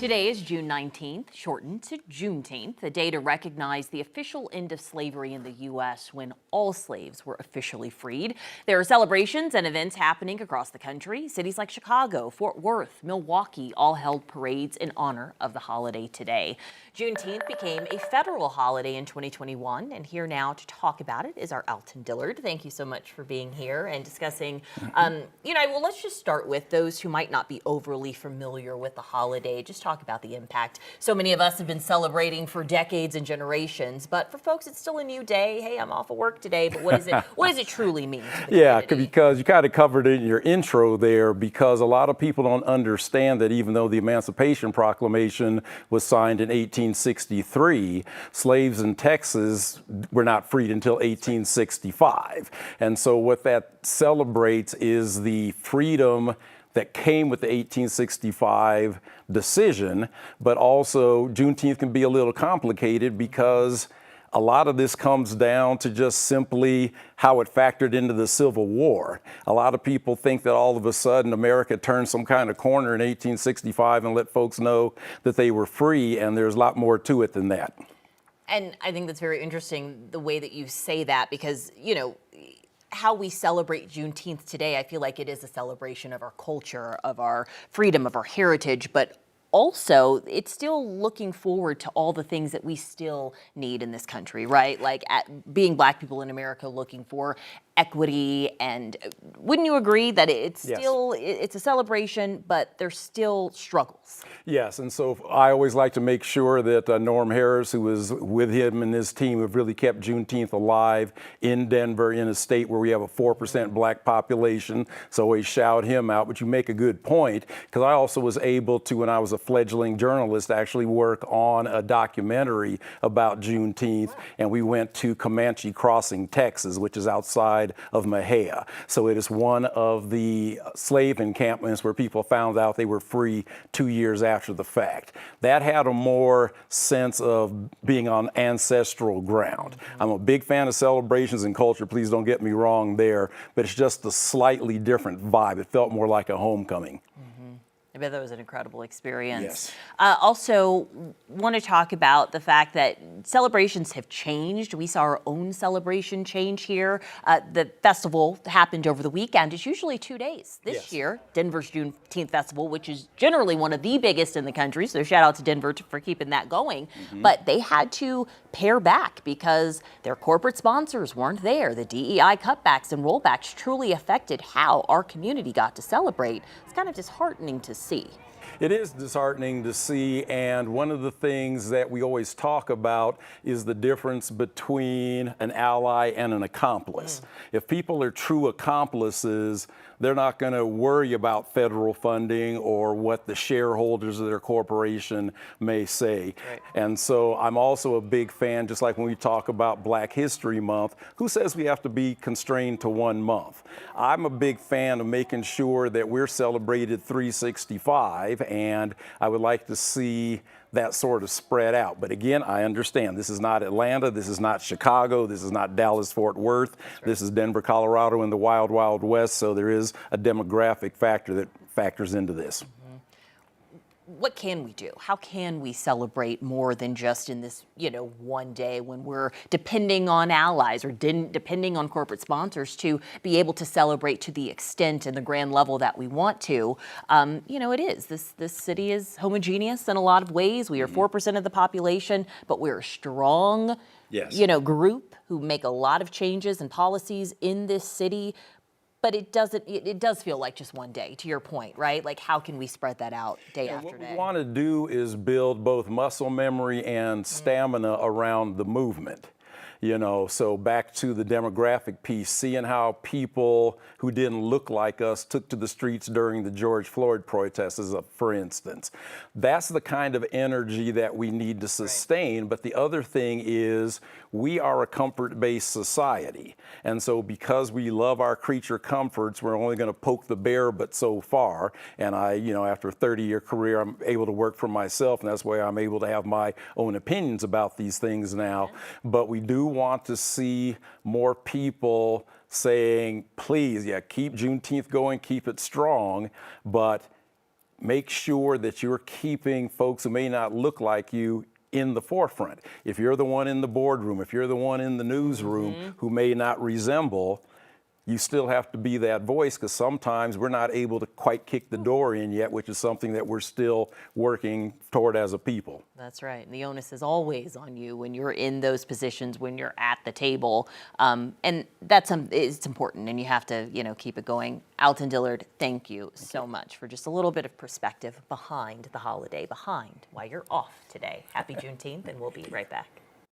Today is June 19th, shortened to Juneteenth, a day to recognize the official end of slavery in the U.S. when all slaves were officially freed. There are celebrations and events happening across the country. Cities like Chicago, Fort Worth, Milwaukee all held parades in honor of the holiday today. Juneteenth became a federal holiday in 2021, and here now to talk about it is our Alton Dillard. Thank you so much for being here and discussing, well, let's just start with those who might not be overly familiar with the holiday. Just talk about the impact. So many of us have been celebrating for decades and generations, but for folks, it's still a new day. Hey, I'm off of work today, but what does it truly mean to the community? Because you kind of covered it in your intro there, because a lot of people don't understand that even though the Emancipation Proclamation was signed in 1863, slaves in Texas were not freed until 1865. And so what that celebrates is the freedom that came with the 1865 decision, but also Juneteenth can be a little complicated because a lot of this comes down to just simply how it factored into the Civil War. A lot of people think that all of a sudden America turned some kind of corner in 1865 and let folks know that they were free, and there's a lot more to it than that. And I think that's very interesting, the way that you say that, because, how we celebrate Juneteenth today, I feel like it is a celebration of our culture, of our freedom, of our heritage, but also it's still looking forward to all the things that we still need in this country, right? Like being Black people in America, looking for equity. And wouldn't you agree that it's still, it's a celebration, but there's still struggles? Yes, and so I always like to make sure that Norm Harris, who was with him and his team, have really kept Juneteenth alive in Denver, in a state where we have a 4% Black population. So always shout him out. But you make a good point, because I also was able to, when I was a fledgling journalist, actually work on a documentary about Juneteenth, and we went to Comanche Crossing, Texas, which is outside of Mejia. So it is one of the slave encampments where people found out they were free 2 years after the fact. That had a more sense of being on ancestral ground. I'm a big fan of celebrations and culture, please don't get me wrong there, but it's just a slightly different vibe. It felt more like a homecoming. I bet that was an incredible experience. Yes. Also, want to talk about the fact that celebrations have changed. We saw our own celebration change here. The festival happened over the weekend. It's usually 2 days. This year, Denver's Juneteenth Festival, which is generally one of the biggest in the country, so shout out to Denver for keeping that going. But they had to pare back because their corporate sponsors weren't there. The DEI cutbacks and rollbacks truly affected how our community got to celebrate. It's kind of disheartening to see. It is disheartening to see, and one of the things that we always talk about is the difference between an ally and an accomplice. If people are true accomplices, they're not going to worry about federal funding or what the shareholders of their corporation may say. And so I'm also a big fan, just like when we talk about Black History Month, who says we have to be constrained to 1 month? I'm a big fan of making sure that we're celebrated 365, and I would like to see that sort of spread out. But again, I understand this is not Atlanta, this is not Chicago, this is not Dallas, Fort Worth, this is Denver, Colorado in the wild, wild west, so there is a demographic factor that factors into this. What can we do? How can we celebrate more than just in this, one day when we're depending on allies or depending on corporate sponsors to be able to celebrate to the extent and the grand level that we want to? It is. This city is homogeneous in a lot of ways. We are 4% of the population, but we're a strong, group who make a lot of changes and policies in this city. But it does feel like just one day, to your point, right? Like, how can we spread that out day after day? What we want to do is build both muscle memory and stamina around the movement. So back to the demographic piece, seeing how people who didn't look like us took to the streets during the George Floyd protests, for instance. That's the kind of energy that we need to sustain. But the other thing is we are a comfort-based society. And so because we love our creature comforts, we're only going to poke the bear but so far. And after a 30-year career, I'm able to work for myself, and that's why I'm able to have my own opinions about these things now. But we do want to see more people saying, please, keep Juneteenth going, keep it strong, but make sure that you're keeping folks who may not look like you in the forefront. If you're the one in the boardroom, if you're the one in the newsroom who may not resemble, you still have to be that voice, because sometimes we're not able to quite kick the door in yet, which is something that we're still working toward as a people. That's right. And the onus is always on you when you're in those positions, when you're at the table. And it's important, and you have to, keep it going. Alton Dillard, thank you so much for just a little bit of perspective behind the holiday, behind why you're off today. Happy Juneteenth, and we'll be right back.